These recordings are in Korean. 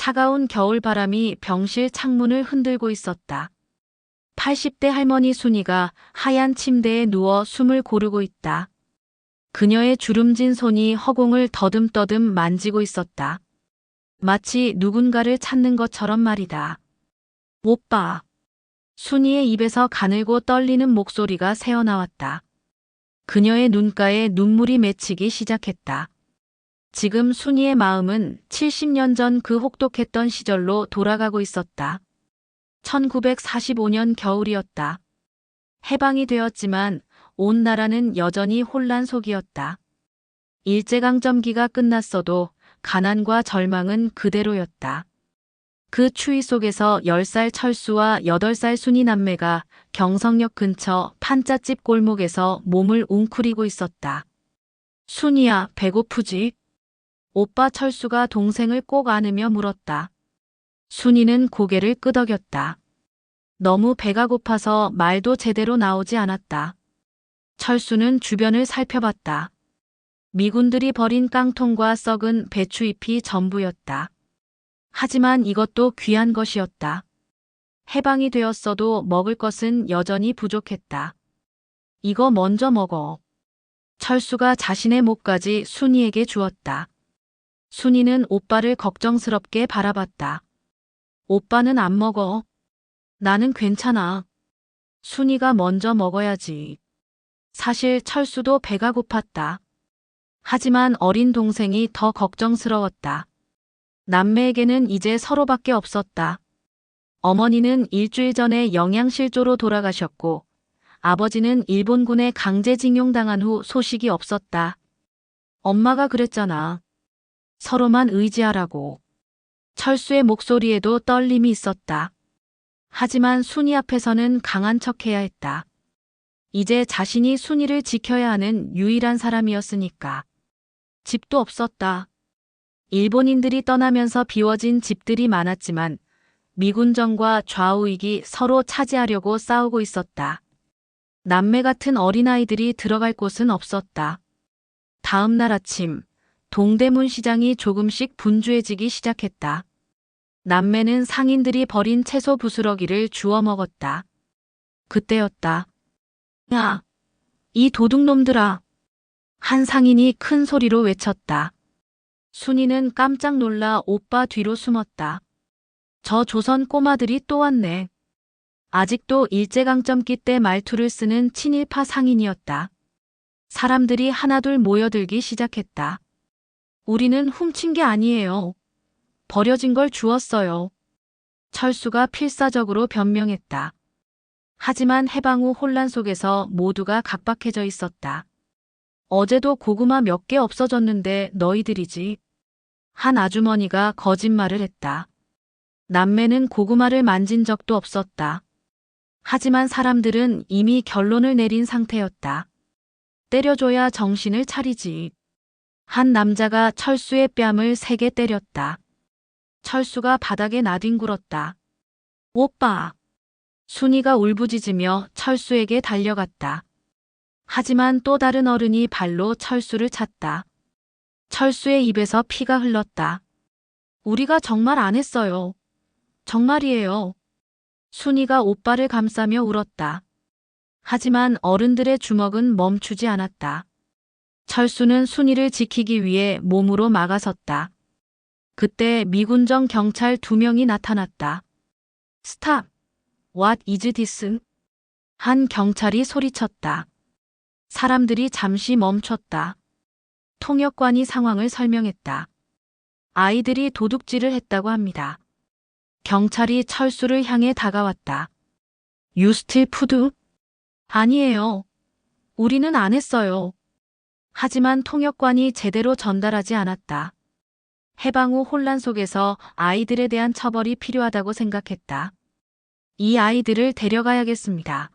차가운 겨울바람이 병실 창문을 흔들고 있었다. 80대 할머니 순이가 하얀 침대에 누워 숨을 고르고 있다. 그녀의 주름진 손이 허공을 더듬더듬 만지고 있었다. 마치 누군가를 찾는 것처럼 말이다. 오빠. 순이의 입에서 가늘고 떨리는 목소리가 새어나왔다. 그녀의 눈가에 눈물이 맺히기 시작했다. 지금 순이의 마음은 70년 전 그 혹독했던 시절로 돌아가고 있었다. 1945년 겨울이었다. 해방이 되었지만 온 나라는 여전히 혼란 속이었다. 일제강점기가 끝났어도 가난과 절망은 그대로였다. 그 추위 속에서 10살 철수와 8살 순이 남매가 경성역 근처 판잣집 골목에서 몸을 웅크리고 있었다. 순이야, 배고프지? 오빠 철수가 동생을 꼭 안으며 물었다. 순이는 고개를 끄덕였다. 너무 배가 고파서 말도 제대로 나오지 않았다. 철수는 주변을 살펴봤다. 미군들이 버린 깡통과 썩은 배추잎이 전부였다. 하지만 이것도 귀한 것이었다. 해방이 되었어도 먹을 것은 여전히 부족했다. 이거 먼저 먹어. 철수가 자신의 목까지 순이에게 주었다. 순이는 오빠를 걱정스럽게 바라봤다. 오빠는 안 먹어. 나는 괜찮아. 순이가 먼저 먹어야지. 사실 철수도 배가 고팠다. 하지만 어린 동생이 더 걱정스러웠다. 남매에게는 이제 서로밖에 없었다. 어머니는 일주일 전에 영양실조로 돌아가셨고 아버지는 일본군에 강제징용당한 후 소식이 없었다. 엄마가 그랬잖아. 서로만 의지하라고. 철수의 목소리에도 떨림이 있었다. 하지만 순이 앞에서는 강한 척해야 했다. 이제 자신이 순이를 지켜야 하는 유일한 사람이었으니까. 집도 없었다. 일본인들이 떠나면서 비워진 집들이 많았지만 미군정과 좌우익이 서로 차지하려고 싸우고 있었다. 남매 같은 어린아이들이 들어갈 곳은 없었다. 다음 날 아침, 동대문 시장이 조금씩 분주해지기 시작했다. 남매는 상인들이 버린 채소 부스러기를 주워 먹었다. 그때였다. 야, 이 도둑놈들아. 한 상인이 큰 소리로 외쳤다. 순이는 깜짝 놀라 오빠 뒤로 숨었다. 저 조선 꼬마들이 또 왔네. 아직도 일제강점기 때 말투를 쓰는 친일파 상인이었다. 사람들이 하나둘 모여들기 시작했다. 우리는 훔친 게 아니에요. 버려진 걸 주웠어요. 철수가 필사적으로 변명했다. 하지만 해방 후 혼란 속에서 모두가 각박해져 있었다. 어제도 고구마 몇 개 없어졌는데 너희들이지. 한 아주머니가 거짓말을 했다. 남매는 고구마를 만진 적도 없었다. 하지만 사람들은 이미 결론을 내린 상태였다. 때려줘야 정신을 차리지. 한 남자가 철수의 뺨을 세게 때렸다. 철수가 바닥에 나뒹굴었다. 오빠! 순이가 울부짖으며 철수에게 달려갔다. 하지만 또 다른 어른이 발로 철수를 찼다. 철수의 입에서 피가 흘렀다. 우리가 정말 안 했어요. 정말이에요. 순이가 오빠를 감싸며 울었다. 하지만 어른들의 주먹은 멈추지 않았다. 철수는 순이를 지키기 위해 몸으로 막아섰다. 그때 미군정 경찰 2명이 나타났다. 스탑! What is this? 한 경찰이 소리쳤다. 사람들이 잠시 멈췄다. 통역관이 상황을 설명했다. 아이들이 도둑질을 했다고 합니다. 경찰이 철수를 향해 다가왔다. You steal food? 아니에요. 우리는 안 했어요. 하지만 통역관이 제대로 전달하지 않았다. 해방 후 혼란 속에서 아이들에 대한 처벌이 필요하다고 생각했다. 이 아이들을 데려가야겠습니다.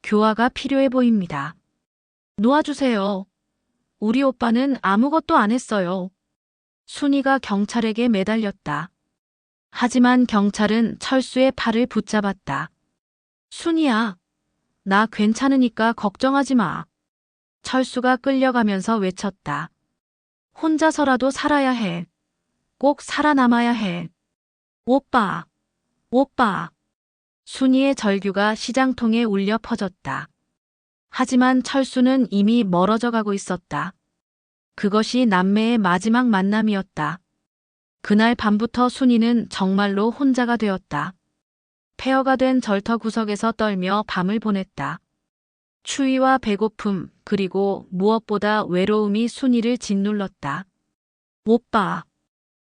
교화가 필요해 보입니다. 놓아주세요. 우리 오빠는 아무것도 안 했어요. 순이가 경찰에게 매달렸다. 하지만 경찰은 철수의 팔을 붙잡았다. 순이야, 나 괜찮으니까 걱정하지 마. 철수가 끌려가면서 외쳤다. 혼자서라도 살아야 해. 꼭 살아남아야 해. 오빠, 오빠. 순이의 절규가 시장통에 울려 퍼졌다. 하지만 철수는 이미 멀어져 가고 있었다. 그것이 남매의 마지막 만남이었다. 그날 밤부터 순이는 정말로 혼자가 되었다. 폐허가 된 절터 구석에서 떨며 밤을 보냈다. 추위와 배고픔, 그리고 무엇보다 외로움이 순이를 짓눌렀다. 오빠,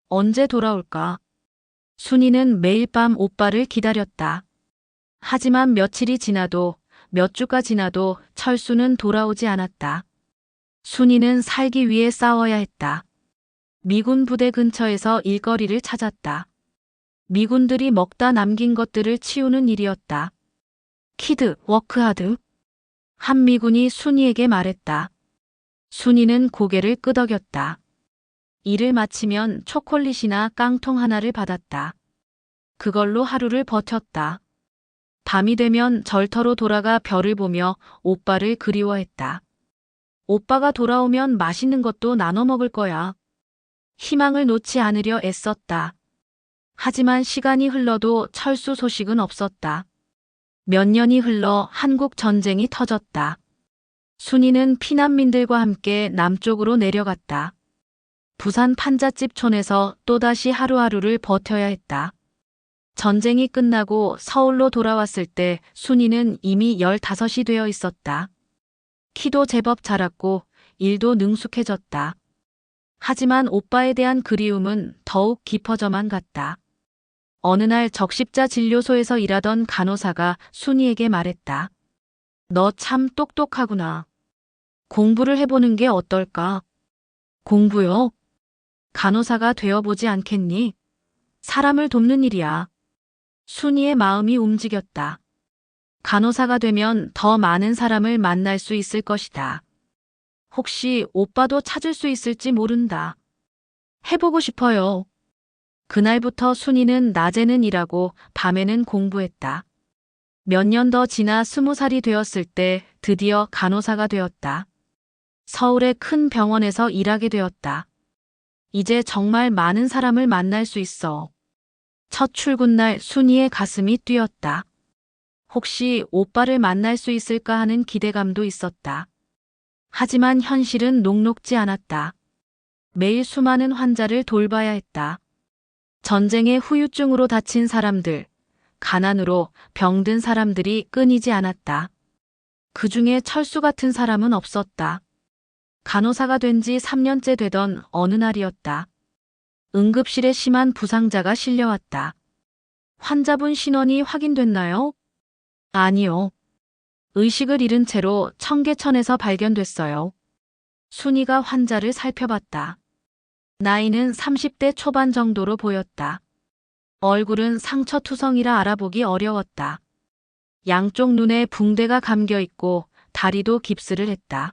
언제 돌아올까? 순이는 매일 밤 오빠를 기다렸다. 하지만 며칠이 지나도, 몇 주가 지나도 철수는 돌아오지 않았다. 순이는 살기 위해 싸워야 했다. 미군 부대 근처에서 일거리를 찾았다. 미군들이 먹다 남긴 것들을 치우는 일이었다. 키드, 워크하드. 한 미군이 순이에게 말했다. 순이는 고개를 끄덕였다. 일을 마치면 초콜릿이나 깡통 하나를 받았다. 그걸로 하루를 버텼다. 밤이 되면 절터로 돌아가 별을 보며 오빠를 그리워했다. 오빠가 돌아오면 맛있는 것도 나눠 먹을 거야. 희망을 놓지 않으려 애썼다. 하지만 시간이 흘러도 철수 소식은 없었다. 몇 년이 흘러 한국 전쟁이 터졌다. 순이는 피난민들과 함께 남쪽으로 내려갔다. 부산 판잣집촌에서 또다시 하루하루를 버텨야 했다. 전쟁이 끝나고 서울로 돌아왔을 때 순이는 이미 15이 되어 있었다. 키도 제법 자랐고 일도 능숙해졌다. 하지만 오빠에 대한 그리움은 더욱 깊어져만 갔다. 어느 날 적십자 진료소에서 일하던 간호사가 순이에게 말했다. 너 참 똑똑하구나. 공부를 해보는 게 어떨까? 공부요? 간호사가 되어보지 않겠니? 사람을 돕는 일이야. 순이의 마음이 움직였다. 간호사가 되면 더 많은 사람을 만날 수 있을 것이다. 혹시 오빠도 찾을 수 있을지 모른다. 해보고 싶어요. 그날부터 순이는 낮에는 일하고 밤에는 공부했다. 몇 년 더 지나 20살이 되었을 때 드디어 간호사가 되었다. 서울의 큰 병원에서 일하게 되었다. 이제 정말 많은 사람을 만날 수 있어. 첫 출근날 순이의 가슴이 뛰었다. 혹시 오빠를 만날 수 있을까 하는 기대감도 있었다. 하지만 현실은 녹록지 않았다. 매일 수많은 환자를 돌봐야 했다. 전쟁의 후유증으로 다친 사람들, 가난으로 병든 사람들이 끊이지 않았다. 그 중에 철수 같은 사람은 없었다. 간호사가 된 지 3년째 되던 어느 날이었다. 응급실에 심한 부상자가 실려왔다. 환자분 신원이 확인됐나요? 아니요. 의식을 잃은 채로 청계천에서 발견됐어요. 순이가 환자를 살펴봤다. 나이는 30대 초반 정도로 보였다. 얼굴은 상처투성이라 알아보기 어려웠다. 양쪽 눈에 붕대가 감겨 있고 다리도 깁스를 했다.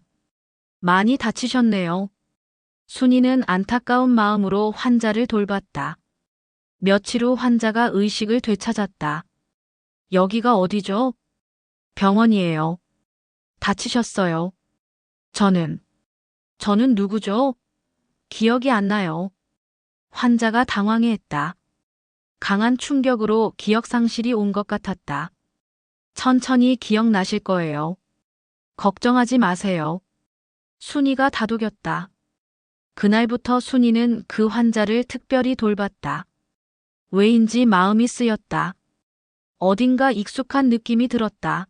많이 다치셨네요. 순이는 안타까운 마음으로 환자를 돌봤다. 며칠 후 환자가 의식을 되찾았다. 여기가 어디죠? 병원이에요. 다치셨어요. 저는 누구죠? 기억이 안 나요. 환자가 당황해했다. 강한 충격으로 기억 상실이 온 것 같았다. 천천히 기억나실 거예요. 걱정하지 마세요. 순이가 다독였다. 그날부터 순이는 그 환자를 특별히 돌봤다. 왜인지 마음이 쓰였다. 어딘가 익숙한 느낌이 들었다.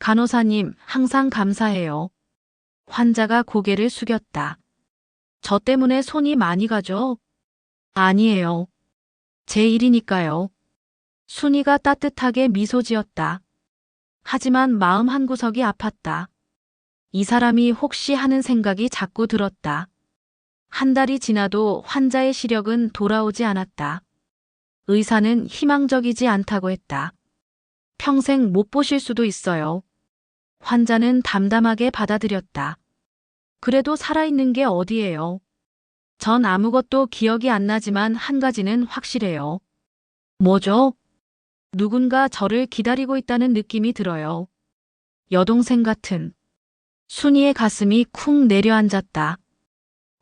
간호사님, 항상 감사해요. 환자가 고개를 숙였다. 저 때문에 손이 많이 가죠? 아니에요. 제 일이니까요. 순이가 따뜻하게 미소 지었다. 하지만 마음 한구석이 아팠다. 이 사람이 혹시 하는 생각이 자꾸 들었다. 한 달이 지나도 환자의 시력은 돌아오지 않았다. 의사는 희망적이지 않다고 했다. 평생 못 보실 수도 있어요. 환자는 담담하게 받아들였다. 그래도 살아있는 게 어디예요? 전 아무것도 기억이 안 나지만 한 가지는 확실해요. 뭐죠? 누군가 저를 기다리고 있다는 느낌이 들어요. 여동생 같은. 순이의 가슴이 쿵 내려앉았다.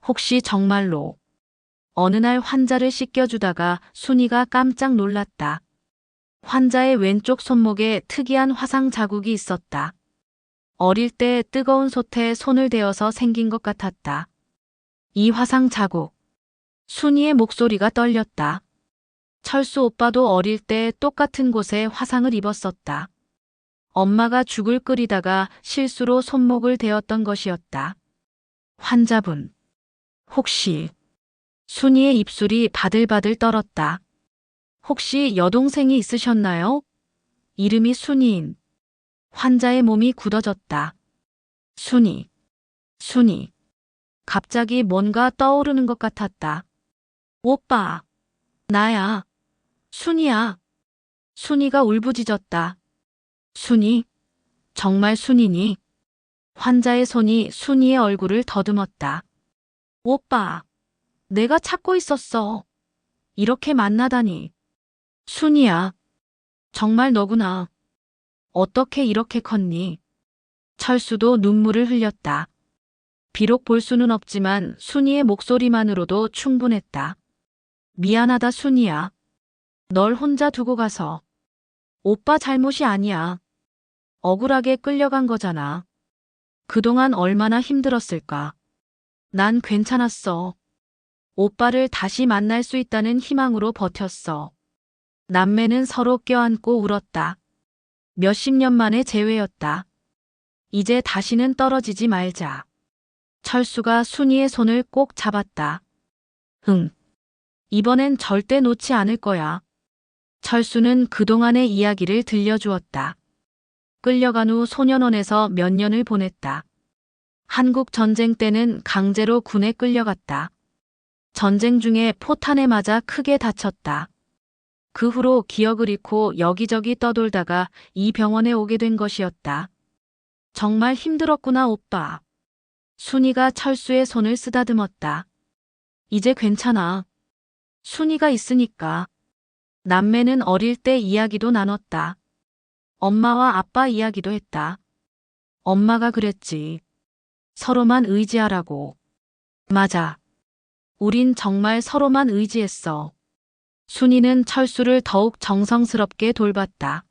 혹시 정말로 어느 날 환자를 씻겨주다가 순이가 깜짝 놀랐다. 환자의 왼쪽 손목에 특이한 화상 자국이 있었다. 어릴 때 뜨거운 솥에 손을 대어서 생긴 것 같았다. 이 화상 자국. 순이의 목소리가 떨렸다. 철수 오빠도 어릴 때 똑같은 곳에 화상을 입었었다. 엄마가 죽을 끓이다가 실수로 손목을 대었던 것이었다. 환자분. 혹시. 순이의 입술이 바들바들 떨었다. 혹시 여동생이 있으셨나요? 이름이 순이인. 환자의 몸이 굳어졌다. 순이. 순이. 갑자기 뭔가 떠오르는 것 같았다. 오빠. 나야. 순이야. 순이가 울부짖었다. 순이? 정말 순이니? 환자의 손이 순이의 얼굴을 더듬었다. 오빠. 내가 찾고 있었어. 이렇게 만나다니. 순이야. 정말 너구나. 어떻게 이렇게 컸니? 철수도 눈물을 흘렸다. 비록 볼 수는 없지만 순이의 목소리만으로도 충분했다. 미안하다 순이야. 널 혼자 두고 가서. 오빠 잘못이 아니야. 억울하게 끌려간 거잖아. 그동안 얼마나 힘들었을까. 난 괜찮았어. 오빠를 다시 만날 수 있다는 희망으로 버텼어. 남매는 서로 껴안고 울었다. 몇십 년 만의 재회였다. 이제 다시는 떨어지지 말자. 철수가 순이의 손을 꼭 잡았다. 응. 이번엔 절대 놓지 않을 거야. 철수는 그동안의 이야기를 들려주었다. 끌려간 후 소년원에서 몇 년을 보냈다. 한국 전쟁 때는 강제로 군에 끌려갔다. 전쟁 중에 포탄에 맞아 크게 다쳤다. 그 후로 기억을 잃고 여기저기 떠돌다가 이 병원에 오게 된 것이었다. 정말 힘들었구나, 오빠. 순이가 철수의 손을 쓰다듬었다. 이제 괜찮아. 순이가 있으니까. 남매는 어릴 때 이야기도 나눴다. 엄마와 아빠 이야기도 했다. 엄마가 그랬지. 서로만 의지하라고. 맞아. 우린 정말 서로만 의지했어. 순이는 철수를 더욱 정성스럽게 돌봤다.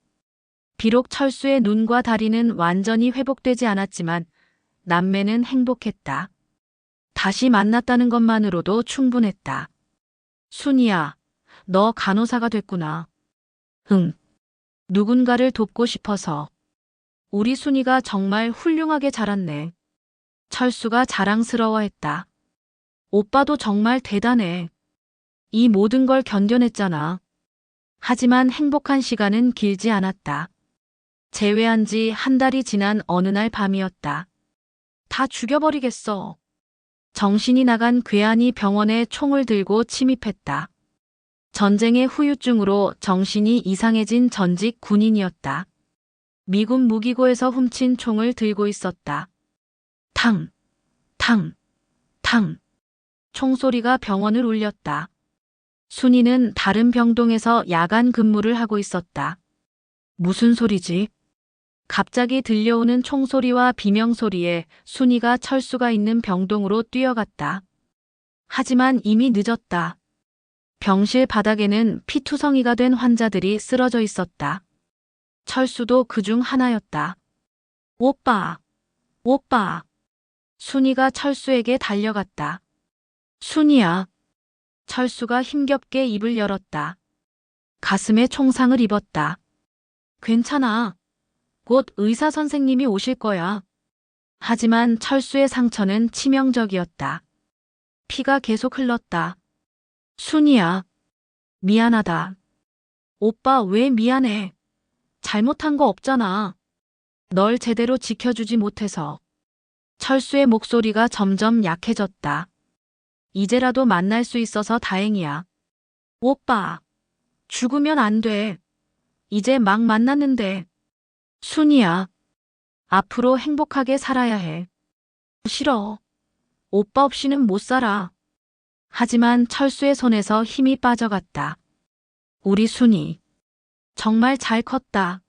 비록 철수의 눈과 다리는 완전히 회복되지 않았지만 남매는 행복했다. 다시 만났다는 것만으로도 충분했다. 순이야, 너 간호사가 됐구나. 응. 누군가를 돕고 싶어서. 우리 순이가 정말 훌륭하게 자랐네. 철수가 자랑스러워했다. 오빠도 정말 대단해. 이 모든 걸 견뎌냈잖아. 하지만 행복한 시간은 길지 않았다. 재회한 지 한 달이 지난 어느 날 밤이었다. 다 죽여버리겠어. 정신이 나간 괴한이 병원에 총을 들고 침입했다. 전쟁의 후유증으로 정신이 이상해진 전직 군인이었다. 미군 무기고에서 훔친 총을 들고 있었다. 탕, 탕, 탕. 총소리가 병원을 울렸다. 순이는 다른 병동에서 야간 근무를 하고 있었다. 무슨 소리지? 갑자기 들려오는 총소리와 비명소리에 순이가 철수가 있는 병동으로 뛰어갔다. 하지만 이미 늦었다. 병실 바닥에는 피투성이가 된 환자들이 쓰러져 있었다. 철수도 그중 하나였다. 오빠, 오빠. 순이가 철수에게 달려갔다. 순이야. 철수가 힘겹게 입을 열었다. 가슴에 총상을 입었다. 괜찮아. 곧 의사 선생님이 오실 거야. 하지만 철수의 상처는 치명적이었다. 피가 계속 흘렀다. 순이야. 미안하다. 오빠 왜 미안해? 잘못한 거 없잖아. 널 제대로 지켜주지 못해서. 철수의 목소리가 점점 약해졌다. 이제라도 만날 수 있어서 다행이야. 오빠. 죽으면 안 돼. 이제 막 만났는데. 순이야. 앞으로 행복하게 살아야 해. 싫어. 오빠 없이는 못 살아. 하지만 철수의 손에서 힘이 빠져갔다. 우리 순이. 정말 잘 컸다.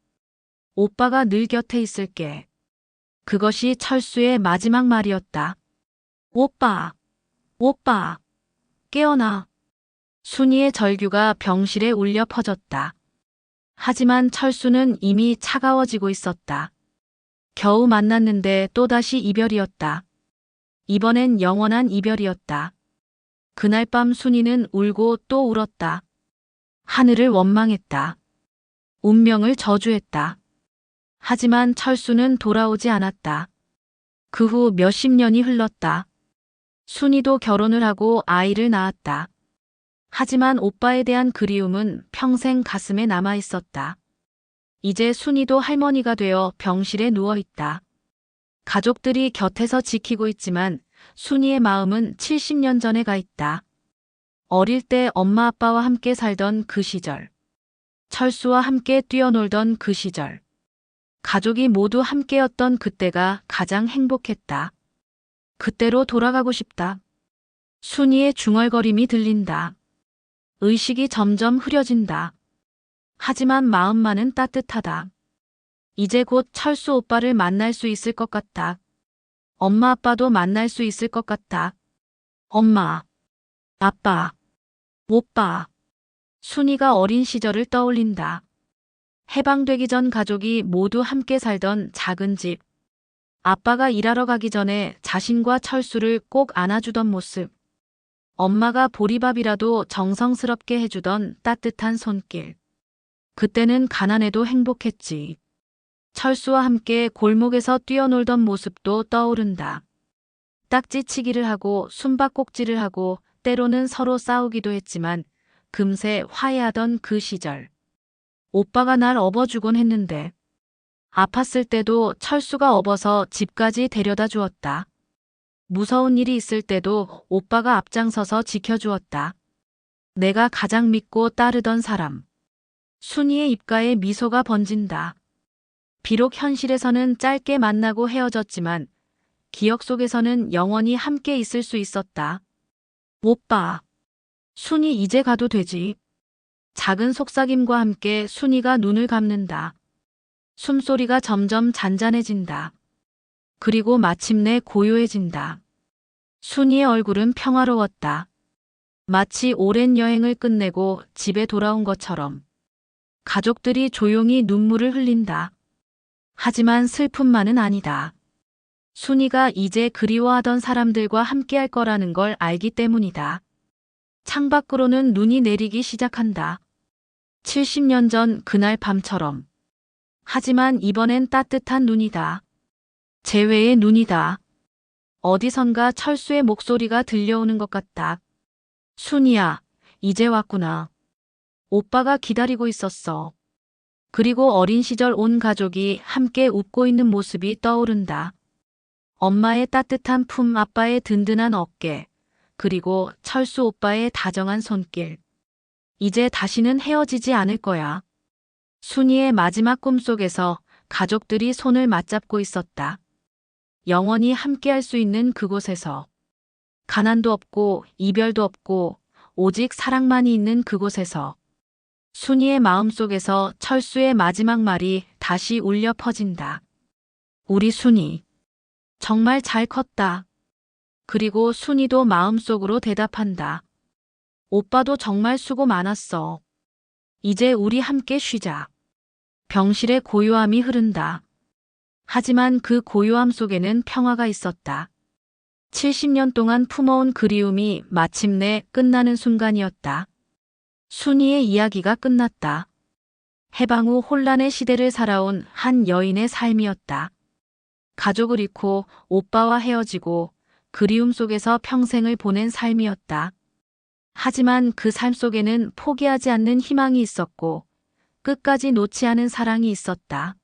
오빠가 늘 곁에 있을게. 그것이 철수의 마지막 말이었다. 오빠. 오빠. 깨어나. 순이의 절규가 병실에 울려 퍼졌다. 하지만 철수는 이미 차가워지고 있었다. 겨우 만났는데 또다시 이별이었다. 이번엔 영원한 이별이었다. 그날 밤 순이는 울고 또 울었다. 하늘을 원망했다. 운명을 저주했다. 하지만 철수는 돌아오지 않았다. 그 후 몇십 년이 흘렀다. 순이도 결혼을 하고 아이를 낳았다. 하지만 오빠에 대한 그리움은 평생 가슴에 남아 있었다. 이제 순이도 할머니가 되어 병실에 누워 있다. 가족들이 곁에서 지키고 있지만 순이의 마음은 70년 전에 가 있다. 어릴 때 엄마 아빠와 함께 살던 그 시절. 철수와 함께 뛰어놀던 그 시절. 가족이 모두 함께였던 그때가 가장 행복했다. 그때로 돌아가고 싶다. 순이의 중얼거림이 들린다. 의식이 점점 흐려진다. 하지만 마음만은 따뜻하다. 이제 곧 철수 오빠를 만날 수 있을 것 같다. 엄마 아빠도 만날 수 있을 것 같다. 엄마, 아빠, 오빠. 순이가 어린 시절을 떠올린다. 해방되기 전 가족이 모두 함께 살던 작은 집. 아빠가 일하러 가기 전에 자신과 철수를 꼭 안아주던 모습. 엄마가 보리밥이라도 정성스럽게 해주던 따뜻한 손길. 그때는 가난해도 행복했지. 철수와 함께 골목에서 뛰어놀던 모습도 떠오른다. 딱지치기를 하고 숨바꼭질을 하고 때로는 서로 싸우기도 했지만 금세 화해하던 그 시절. 오빠가 날 업어주곤 했는데 아팠을 때도 철수가 업어서 집까지 데려다 주었다. 무서운 일이 있을 때도 오빠가 앞장서서 지켜주었다. 내가 가장 믿고 따르던 사람. 순이의 입가에 미소가 번진다. 비록 현실에서는 짧게 만나고 헤어졌지만 기억 속에서는 영원히 함께 있을 수 있었다. 오빠. 순이 이제 가도 되지. 작은 속삭임과 함께 순이가 눈을 감는다. 숨소리가 점점 잔잔해진다. 그리고 마침내 고요해진다. 순이의 얼굴은 평화로웠다. 마치 오랜 여행을 끝내고 집에 돌아온 것처럼. 가족들이 조용히 눈물을 흘린다. 하지만 슬픔만은 아니다. 순이가 이제 그리워하던 사람들과 함께할 거라는 걸 알기 때문이다. 창밖으로는 눈이 내리기 시작한다. 70년 전 그날 밤처럼. 하지만 이번엔 따뜻한 눈이다. 재회의 눈이다. 어디선가 철수의 목소리가 들려오는 것 같다. 순이야, 이제 왔구나. 오빠가 기다리고 있었어. 그리고 어린 시절 온 가족이 함께 웃고 있는 모습이 떠오른다. 엄마의 따뜻한 품, 아빠의 든든한 어깨, 그리고 철수 오빠의 다정한 손길. 이제 다시는 헤어지지 않을 거야. 순이의 마지막 꿈속에서 가족들이 손을 맞잡고 있었다. 영원히 함께할 수 있는 그곳에서. 가난도 없고 이별도 없고 오직 사랑만이 있는 그곳에서. 순이의 마음속에서 철수의 마지막 말이 다시 울려 퍼진다. 우리 순이. 정말 잘 컸다. 그리고 순이도 마음속으로 대답한다. 오빠도 정말 수고 많았어. 이제 우리 함께 쉬자. 병실의 고요함이 흐른다. 하지만 그 고요함 속에는 평화가 있었다. 70년 동안 품어온 그리움이 마침내 끝나는 순간이었다. 순이의 이야기가 끝났다. 해방 후 혼란의 시대를 살아온 한 여인의 삶이었다. 가족을 잃고 오빠와 헤어지고 그리움 속에서 평생을 보낸 삶이었다. 하지만 그 삶 속에는 포기하지 않는 희망이 있었고 끝까지 놓지 않은 사랑이 있었다.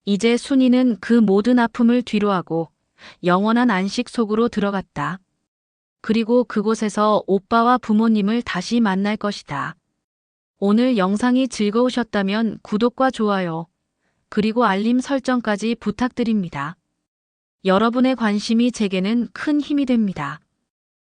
이제 순이는 그 모든 아픔을 뒤로하고 영원한 안식 속으로 들어갔다. 그리고 그곳에서 오빠와 부모님을 다시 만날 것이다. 오늘 영상이 즐거우셨다면 구독과 좋아요, 그리고 알림 설정까지 부탁드립니다. 여러분의 관심이 제게는 큰 힘이 됩니다.